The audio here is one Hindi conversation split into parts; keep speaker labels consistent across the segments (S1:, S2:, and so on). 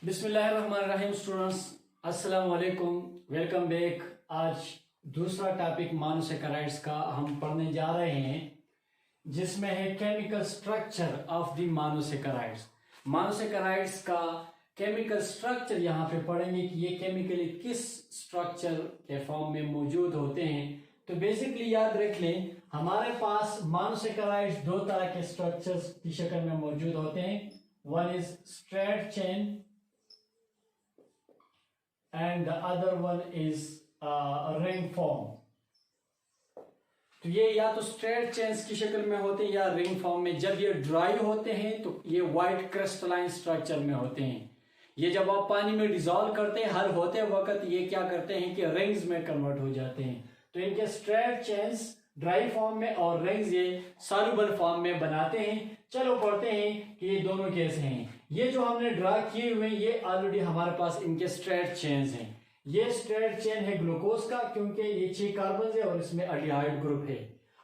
S1: बिस्मिल्लाहिर्रहमानिर्रहीम स्टूडेंट्स, अस्सलाम वालेकुम, वेलकम बैक। आज दूसरा टॉपिक मोनोसैकेराइड्स का हम पढ़ने जा रहे हैं, जिसमें है chemical structure of the monosaccharides. Monosaccharides का केमिकल स्ट्रक्चर यहाँ पे पढ़ेंगे कि ये केमिकली किस स्ट्रक्चर के फॉर्म में मौजूद होते हैं। तो बेसिकली याद रख लें, हमारे पास मोनोसैकेराइड्स दो तरह के स्ट्रक्चर्स की शक्ल में मौजूद होते हैं। One is straight chain and the other one is ring form। तो ये या तो स्ट्रेट चेन्स की शक्ल में होते हैं या रिंग फॉर्म में। जब ये ड्राई होते हैं तो ये व्हाइट क्रिस्टलाइन स्ट्रक्चर में होते हैं। ये जब आप पानी में डिसॉल्व करते हैं, हल होते वक्त ये क्या करते हैं कि रिंग्स में कन्वर्ट हो जाते हैं। तो इनके स्ट्रेट चेन्स ड्राई फॉर्म में और रिंग्स ये सॉल्युबल फॉर्म में बनाते हैं। चलो पढ़ते हैं कि ये दोनों कैसे हैं। ये जो हमने ड्रा किए हुए ये ऑलरेडी हमारे पास इनके स्ट्रेट चेन्स हैं। ये स्ट्रेट चेन है ग्लूकोज का, क्योंकि ये 6 कार्बन है और इसमें एल्डिहाइड ग्रुप है।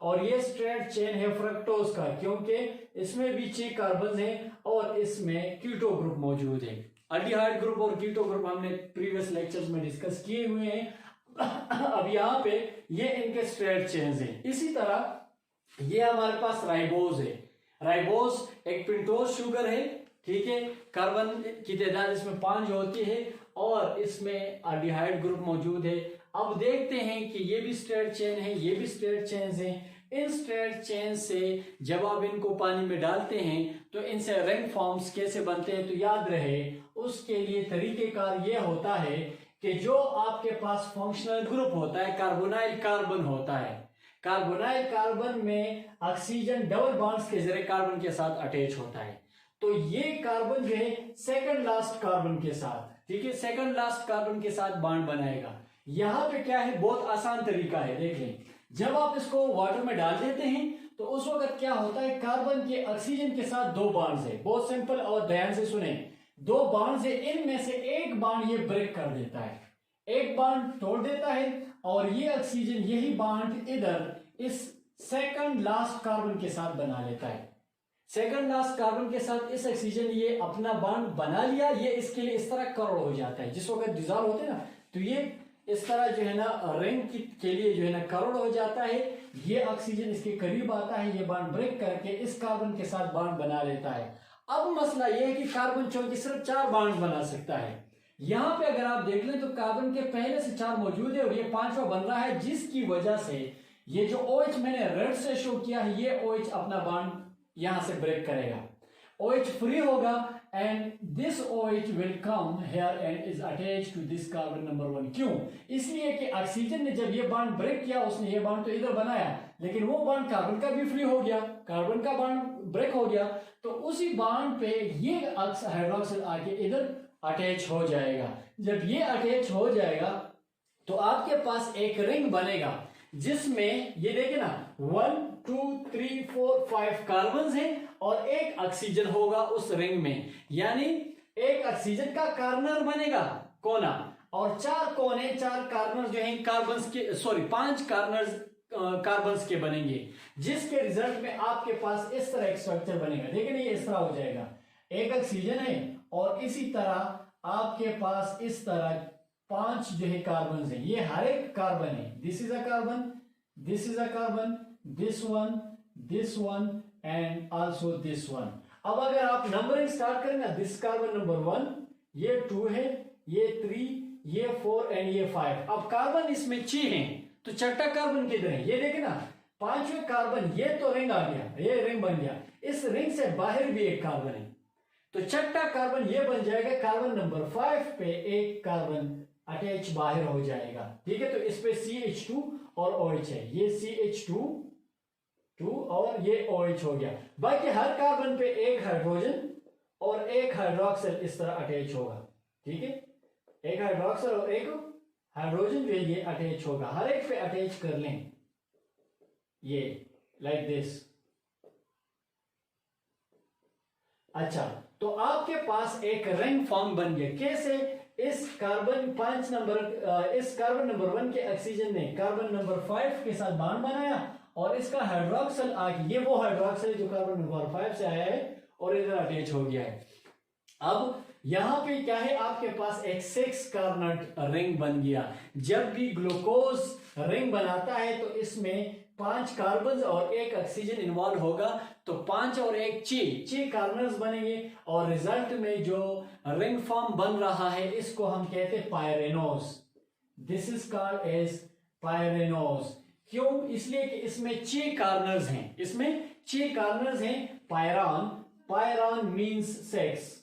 S1: और ये स्ट्रेट चेन है फ्रक्टोज का, क्योंकि इसमें भी 6 कार्बन है और इसमें कीटो ग्रुप मौजूद है। एल्डिहाइड ग्रुप और कीटो ग्रुप हमने प्रीवियस लेक्चर्स में डिस्कस किए हुए हैं। अब यहाँ पे ये इनके स्ट्रेट चेन्स हैं। इसी तरह ये हमारे पास राइबोज है। राइबोज एक पेंटोज शुगर है, ठीक है। कार्बन की तादाद इसमें 5 होती है और इसमें एल्डिहाइड ग्रुप मौजूद है। अब देखते हैं कि ये भी स्ट्रेट चेन है, ये भी स्ट्रेट चेन है। इन स्ट्रेट चेन से जब आप इनको पानी में डालते हैं तो इनसे रिंग फॉर्म्स कैसे बनते हैं। तो याद रहे, उसके लिए तरीकेकार ये होता है कि जो आपके पास फंक्शनल ग्रुप होता है, कार्बोनाइल कार्बन होता है। कार्बोनाइल कार्बन में ऑक्सीजन डबल बॉन्ड्स के जरिए कार्बन के साथ अटैच होता है। तो ये कार्बन जो है सेकंड लास्ट कार्बन के साथ, ठीक है, सेकंड लास्ट कार्बन के साथ बॉन्ड बनाएगा। यहां पे क्या है, बहुत आसान तरीका है। देख लें, जब आप इसको वाटर में डाल देते हैं तो उस वक्त क्या होता है, कार्बन के ऑक्सीजन के साथ 2 बॉन्ड्स है। बहुत सिंपल और ध्यान से सुने, 2 बॉन्ड्स है, इनमें से एक बॉन्ड ये ब्रेक कर देता है, एक बॉन्ड तोड़ देता है और ये ऑक्सीजन यही बॉन्ड इधर इस सेकंड लास्ट कार्बन के साथ बना लेता है। सेकंड लास्ट कार्बन के साथ इस ऑक्सीजन ये अपना बॉन्ड बना लिया। ये इसके लिए इस तरह करोड़ हो जाता है। जिस वक्त डिसॉल्व होते हैं ना, तो ये इस तरह जो है ना रिंग के लिए जो है ना करोड़ हो जाता है। ये ऑक्सीजन इसके करीब आता है, ये बॉन्ड ब्रेक करके इस कार्बन के साथ बॉन्ड बना लेता है। अब मसला ये है कि कार्बन चूंकि सिर्फ 4 बॉन्ड बना सकता है। यहां पे अगर आप देख लें तो कार्बन के पहले से 4 मौजूद है और ये 5वां बन रहा है, जिसकी वजह से ये जो OH मैंने रेड से शो किया है, ये OH अपना बॉन्ड यहां से ब्रेक करेगा। OH फ्री होगा and this OH will come here and is attached to this carbon number 1। क्यों? इसलिए कि ऑक्सीजन ने जब ये बॉन्ड ब्रेक किया, उसने ये बॉन्ड तो इधर बनाया, लेकिन वो बॉन्ड कार्बन का भी फ्री हो गया, कार्बन का बॉन्ड ब्रेक हो गया, तो उसी बॉन्ड पे ये हाइड्रोक्सिल आके इधर अटैच हो जाएगा। जब ये अटैच हो जाएगा तो आपके पास एक रिंग बनेगा, जिसमें ये देखे ना 1 2 3 4 5 कार्बन है और एक ऑक्सीजन होगा उस रिंग में। यानी एक ऑक्सीजन का कार्नर बनेगा, कोना, और 4 कोने, 4 कार्नर जो है कार्बन के, सॉरी 5 कार्नर कार्बन के बनेंगे, जिसके रिजल्ट में आपके पास इस तरह एक स्ट्रक्चर बनेगा। देखिए ना, ये इस तरह हो जाएगा। एक ऑक्सीजन है और इसी तरह आपके पास इस तरह 5 जो है कार्बन है। ये हर एक कार्बन है। This is a carbon, this is a carbon, this one and also this one. अब अगर आप नंबरिंग स्टार्ट करें ना, दिस कार्बन नंबर 1, ये 2 है, ये 3, ये 4 एंड ये 5। अब कार्बन इसमें 6 हैं, तो 6ठा कार्बन किधर है? ये देखे ना, 5वें कार्बन, ये तो रिंग आ गया, ये रिंग बन गया। इस रिंग से बाहर भी एक कार्बन है, तो 6ठा कार्बन ये बन जाएगा। कार्बन नंबर 5 पे एक कार्बन अटैच बाहर हो जाएगा, ठीक है। तो इस पे CH2 और OH है, ये CH2 और ये OH हो गया। बाकी हर कार्बन पे एक हाइड्रोजन और एक हाइड्रोक्सिल इस तरह अटैच होगा, ठीक है। एक हाइड्रोक्सिल और एक हाइड्रोजन जो ये अटैच होगा, हर एक पे अटैच कर लें, ये लाइक दिस। अच्छा, तो आपके पास एक रिंग फॉर्म बन गया। कैसे? इस कार्बन 5 नंबर, इस कार्बन नंबर 1 के ऑक्सीजन ने कार्बन नंबर 5 के साथ बॉन्ड बनाया और इसका हाइड्रोक्सिल आके, ये वो हाइड्रोक्सिल जो कार्बन नंबर 5 से आया है और इधर अटैच हो गया है। अब यहां पे क्या है, आपके पास एक 6 कार्बोनेट रिंग बन गया। जब भी ग्लूकोज रिंग बनाता है तो इसमें 5 कार्बन और 1 ऑक्सीजन इन्वॉल्व होगा, तो 5 और 1 6 कार्बन्स बनेंगे और रिजल्ट में जो रिंग फॉर्म बन रहा है इसको हम कहते हैं pyrenoids. This is called as pyrenoids. क्यों? इसलिए कि इसमें 6 कार्बन्स हैं, इसमें 6 कार्बन्स हैं। पायरान, पायरान मींस 6,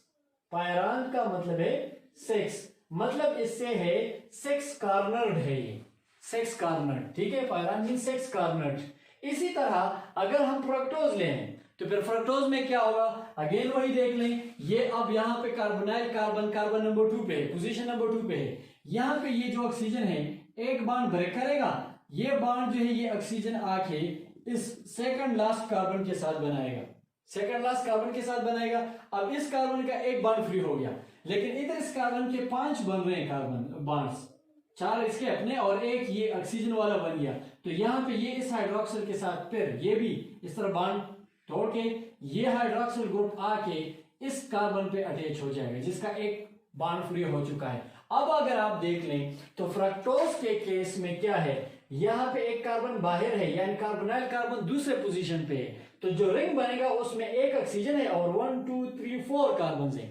S1: पायरान का मतलब है 6, मतलब इससे है 6 कार्बनेट है ये, 6 कार्बनेट, ठीक है। Pyran mean 6 carbonate. इसी तरह अगर हम फ्रक्टोज लें तो फिर फ्रक्टोज में क्या होगा, अगेन वही देख लें। ये अब यहाँ पे कार्बोनाइल कार्बन, कार्बन नंबर 2 पे है, पोजीशन नंबर 2 पे है। यहाँ पे ये जो ऑक्सीजन है एक बॉन्ड ब्रेक करेगा, ये बॉन्ड जो है ये ऑक्सीजन आके इस सेकंड लास्ट कार्बन के साथ बनाएगा, सेकंड लास्ट कार्बन के साथ बनाएगा। अब इस कार्बन का एक बॉन्ड फ्री हो गया, लेकिन इधर इस कार्बन के 5 बन रहे हैं कार्बन बॉन्ड्स, 4 इसके अपने और एक ये ऑक्सीजन वाला बन गया। तो यहाँ पे ये इस हाइड्रोक्सिल के साथ फिर ये भी इस तरह बॉन्ड तोड़ के ये हाइड्रोक्सिल ग्रुप आके इस कार्बन पे अटैच हो जाएगा, जिसका एक बॉन्ड फ्री हो चुका है। अब अगर आप देख लें तो फ्रक्टोज के केस में क्या है, यहाँ पे एक कार्बन बाहर है, यानी कार्बोनाइल कार्बन दूसरे पोजीशन पे है, तो जो रिंग बनेगा उसमें एक ऑक्सीजन है और 1 2 3 4 कार्बन है।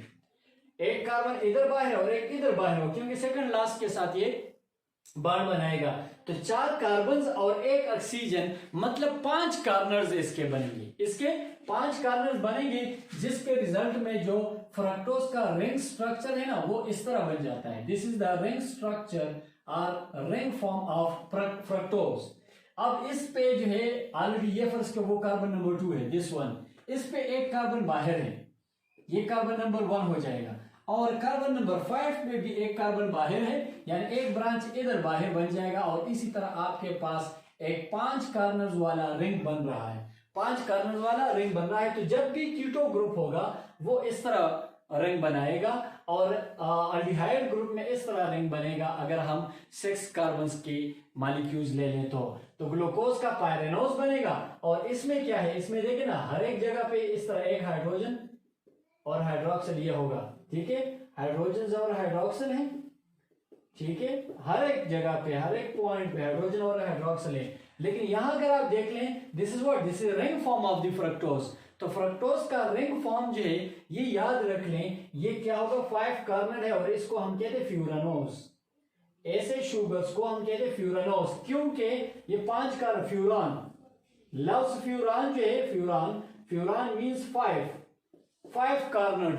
S1: एक कार्बन इधर बाहर और एक इधर बाहर हो, क्योंकि सेकंड लास्ट के साथ ये बॉन्ड बनाएगा। तो 4 कार्बन और एक ऑक्सीजन, मतलब 5 कार्बन्स इसके बनेंगे, इसके 5 कार्बन्स बनेंगे, जिसके रिजल्ट में जो फ्रक्टोज का रिंग स्ट्रक्चर है ना वो इस तरह बन जाता है। This is the ring structure और रिंग फॉर्म ऑफ फ्रक्टोज। अब इस पे जो है ऑलरेडी ये फर्स्ट वो कार्बन नंबर 2 है, दिस वन, इस पे एक कार्बन बाहर है, ये कार्बन नंबर 1 हो जाएगा, और कार्बन नंबर 5 में भी एक कार्बन बाहर है, यानी एक ब्रांच इधर बाहर बन जाएगा। और इसी तरह आपके पास एक 5 कार्बन वाला रिंग बन रहा है, 5 कार्बन वाला रिंग बन रहा है। तो जब भी कीटो ग्रुप होगा वो इस तरह रिंग बनाएगा, और अल्डिहाइड ग्रुप में इस तरह रिंग बनेगा अगर हम 6 कार्बन्स के मॉलिक्यूल्स ले लें तो ग्लूकोज का पायरेनोस बनेगा। और इसमें क्या है, इसमें देखिए ना हर एक जगह पे इस तरह एक हाइड्रोजन और हाइड्रोक्सिल ये होगा, ठीक है, हाइड्रोजन और हाइड्रोक्सिल है, ठीक है, हर एक जगह पे हर एक पॉइंट पे हाइड्रोजन और हाइड्रोक्सिल है। लेकिन यहां अगर आप देख लें, this is what, this is ring form of the fructose. तो फ्रक्टोज का रिंग फॉर्म जो है ये याद रख लें, ये क्या होगा, 5 कार्बन है और इसको हम कहते हैं फ्यूरानोस। ऐसे शुगर्स को हम कहते हैं फ्यूरानोस, क्योंकि ये 5 कार्बन, फ्यूरान, लव्स फ्यूरान जो है, फ्यूरान, फ्यूरान मींस 5 कार्बन,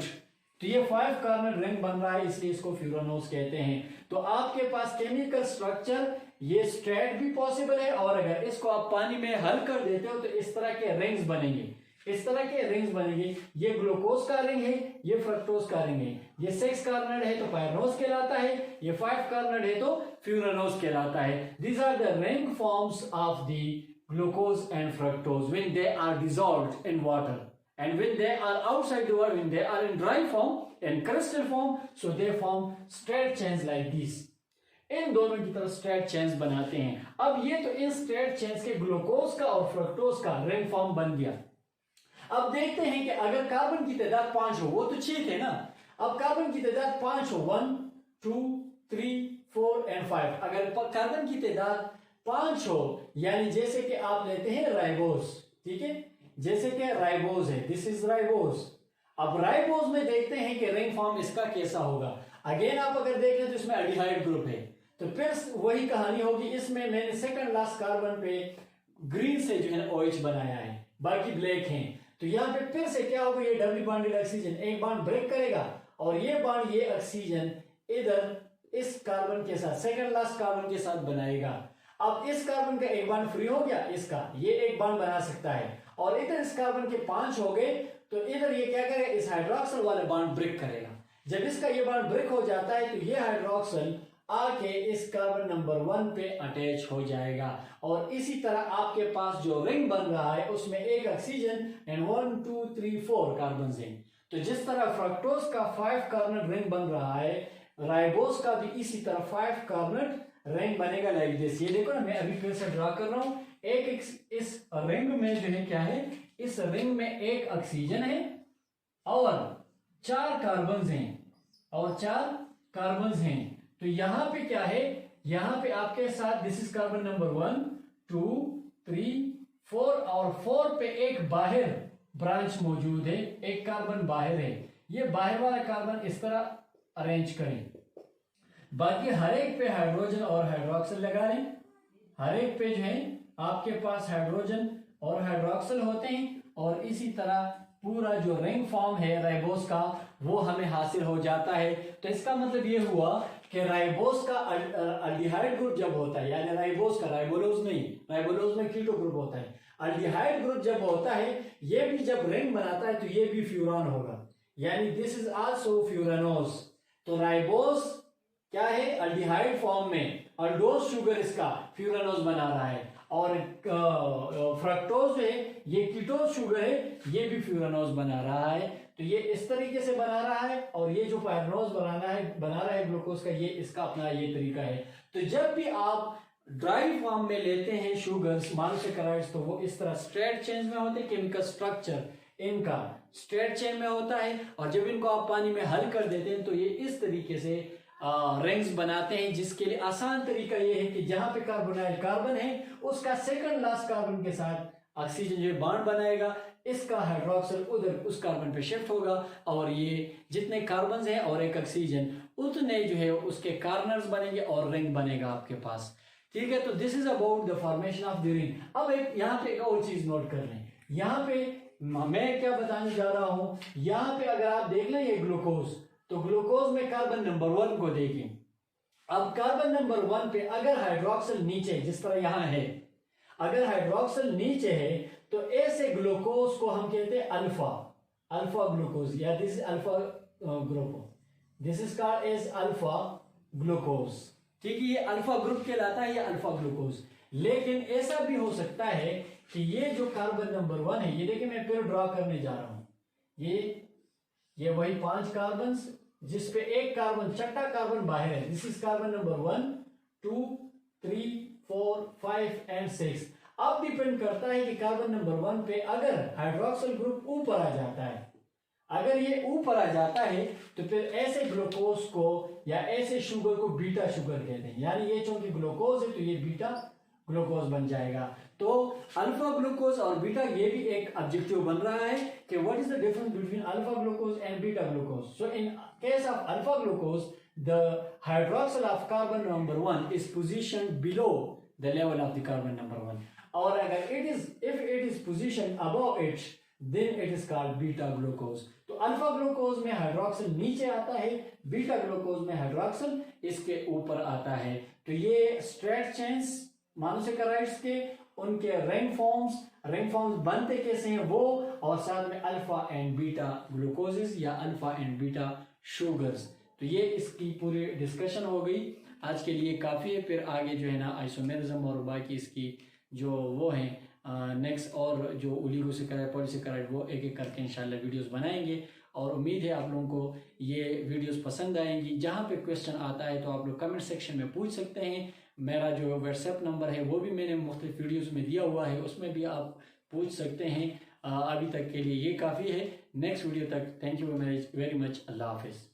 S1: तो ये 5 कार्बन रिंग बन रहा है, इसलिए इसको फ्यूरानोस कहते हैं। तो आपके पास केमिकल स्ट्रक्चर ये स्ट्रेट भी पॉसिबल है, और अगर इसको आप पानी में हल कर देते हो तो इस तरह के रिंग्स बनेंगे, इस तरह के रिंग्स बनेंगे। ये ग्लूकोज का रिंग है, ये फ्रक्टोज का रिंग है, ये 6 कार्बन है तो पायरनोस कहलाता है, ये 5 कार्बन है तो फ्यूरानोस कहलाता है। These are the ring forms of the glucose and fructose when they are dissolved in water, and when they are outside the water, when they are in dry form, in crystal form, so they form straight chains like this. इन दोनों की तरफ स्ट्रेट चेन्स बनाते हैं। अब ये तो इन स्ट्रेट चेन्स के ग्लूकोज का और फ्रक्टोज का रिंग फॉर्म बन गया। अब देखते हैं कि अगर कार्बन की तादाद 5 हो, वो तो 6 थे ना, अब कार्बन की तादाद 5 हो, 1 2 3 4 एंड 5, अगर कार्बन की तादाद 5 हो, यानी जैसे कि आप लेते हैं राइबोज, ठीक है, जैसे कि राइबोज है, दिस इज राइबोज। अब राइबोज में देखते हैं कि रिंग फॉर्म इसका कैसा होगा। अगेन आप अगर देखें तो इसमें एल्डिहाइड ग्रुप है, तो फिर वही कहानी होगी। इसमें मैंने सेकंड लास्ट कार्बन पे ग्रीन से जो है OH बनाया है, बाकी ब्लैक हैं। तो यहाँ पे फिर से क्या होगा, ये डबल बॉन्डेड ऑक्सीजन एक बॉन्ड ब्रेक करेगा और ये बॉन्ड ये ऑक्सीजन इधर इस कार्बन के साथ, सेकंड लास्ट कार्बन के साथ बनाएगा। अब इस कार्बन का एक बॉन्ड फ्री हो गया, इसका ये एक बॉन्ड बना सकता है, और इधर इस कार्बन के 5 हो गए, तो इधर ये क्या करेगा, इस हाइड्रोक्सिल वाला बॉन्ड ब्रेक करेगा। जब इसका ये बॉन्ड ब्रेक हो जाता है तो ये हाइड्रोक्सिल आके इस कार्बन नंबर 1 पे अटैच हो जाएगा, और इसी तरह आपके पास जो रिंग बन रहा है उसमें एक ऑक्सीजन एंड 1 2 3 4 कार्बन हैं। तो जिस तरह फ्रक्टोज का 5 कार्बन रिंग बन रहा है, राइबोज का भी इसी तरह 5 कार्बन रिंग बनेगा लाइक दिस। ये देखो ना, मैं अभी फिर से ड्रा कर रहा हूं। इस रिंग में जो है क्या है, इस रिंग में एक ऑक्सीजन है और 4 कार्बन्स हैं और 4 कार्बन्स हैं, तो यहां पे क्या है, यहां पे आपके साथ दिस इज कार्बन नंबर 1 2 3 4 और 4 पे एक बाहर ब्रांच मौजूद है, एक कार्बन बाहर है। ये बाहर वाला कार्बन इस तरह अरेंज करें, बाकी हर एक पे हाइड्रोजन और हाइड्रोक्सिल लगा लें। हर एक पे जो है आपके पास हाइड्रोजन और हाइड्रोक्सिल होते हैं और इसी तरह पूरा जो रिंग फॉर्म है राइबोस का वो हमें हासिल हो जाता है। तो इसका मतलब ये हुआ कि राइबोस का अल्डिहाइड ग्रुप जब होता है, यानी राइबोस का, राइबोलोज नहीं, राइबोलोज में कीटो ग्रुप होता है, अल्डिहाइड ग्रुप जब होता है ये भी जब रिंग बनाता है तो ये भी फ्यूरान होगा, यानी दिस इज आल्सो फ्यूरानोज। तो राइबोस क्या है, अल्डिहाइड फॉर्म में, अल्डोज शुगर इसका फ्यूरानोज बना रहा है, और फ्रक्टोज है ये कीटोज शुगर है, ये भी फ्यूरानोज बना रहा है। तो ये इस तरीके से बना रहा है, और ये जो पायरनोज बना रहा है ग्लूकोज का, ये इसका अपना ये तरीका है। तो जब भी आप ड्राई फॉर्म में लेते हैं शुगर्स, मोनोसैकेराइड्स, तो वो इस तरह स्ट्रेट चेन में होते हैं, केमिकल स्ट्रक्चर इनका स्ट्रेट चेन में होता है, और जब इनको आप पानी में हल कर देते हैं तो ये इस तरीके से रिंग्स बनाते हैं, जिसके लिए आसान तरीका ये है कि जहां पे कार्बोनाइल कार्बन है उसका सेकंड लास्ट कार्बन के साथ ऑक्सीजन जो बॉन्ड बनाएगा, इसका हाइड्रोक्सिल उधर उस कार्बन पे शिफ्ट होगा, और ये जितने कार्बन हैं और एक ऑक्सीजन उतने जो है उसके कार्नर्स बनेंगे और रिंग बनेगा आपके पास। ठीक है, तो this is about the formation of the ring. अब यहाँ पे एक और चीज नोट कर लें, यहाँ पे मैं क्या बताने जा रहा हूं, यहाँ पे अगर आप देख लें ये ग्लूकोज, तो ग्लूकोज में कार्बन नंबर 1 को देखें। अब कार्बन नंबर 1 पे अगर हाइड्रोक्सिल नीचे, जिस तरह यहां है, अगर हाइड्रोक्सिल नीचे है तो ऐसे ग्लूकोज को हम कहते हैं अल्फा ग्लूकोज, या this is alpha group, this is called as alpha glucose. ठीक है, ये अल्फा ग्रुप कहलाता है, ये अल्फा ग्लूकोज। लेकिन ऐसा भी हो सकता है कि ये जो कार्बन नंबर 1 है, ये देखिए मैं फिर ड्रॉ करने जा रहा हूं, ये वही 5 कार्बन जिसपे एक कार्बन, छठा कार्बन बाहर है, this is carbon number 1 2 3 4 5 and 6। अब डिपेंड करता है कि कार्बन नंबर 1 पे अगर हाइड्रोक्सिल ग्रुप ऊपर आ जाता है, अगर ये ऊपर आ जाता है तो फिर ऐसे ग्लूकोज को या ऐसे शुगर को बीटा शुगर कहते हैं, यानी ये चूंकि ग्लूकोज है तो ये बीटा ग्लूकोज बन जाएगा। तो अल्फा ग्लूकोज और बीटा, ये भी एक ऑब्जेक्टिव बन रहा है कि what is the difference between alpha glucose and beta glucose. So in case of alpha glucose the hydroxyl of carbon number 1 is positioned below the level of the carbon number 1, और अगर if it is positioned above it then it is called beta glucose. तो अल्फा ग्लूकोज में हाइड्रोक्सिल नीचे आता है, बीटा ग्लूकोज में हाइड्रोक्सिल इसके ऊपर आता है। तो ये स्ट्रेट चेन्स मोनोसैकेराइड्स के, उनके रिंग फॉर्म्स बनते कैसे हैं वो, और साथ में अल्फा एंड बीटा ग्लूकोजेस या अल्फा एंड बीटा शुगर्स। तो ये इसकी पूरी डिस्कशन हो गई, आज के लिए काफ़ी है। फिर आगे जो है ना आइसोमेरिज्म और बाकी इसकी जो वो हैं नेक्स्ट, और जो ओलिगोसैकेराइड पॉलीसैकेराइड, वो एक एक करके इंशाल्लाह वीडियोस बनाएंगे, और उम्मीद है आप लोगों को ये वीडियोस पसंद आएंगी। जहाँ पे क्वेश्चन आता है तो आप लोग कमेंट सेक्शन में पूछ सकते हैं। मेरा जो व्हाट्सएप नंबर है वो भी मैंने मुख्तलिफ वीडियोस में दिया हुआ है, उसमें भी आप पूछ सकते हैं। अभी तक के लिए ये काफ़ी है। नेक्स्ट वीडियो तक थैंक यू वेरी मच। अल्लाह हाफिज़।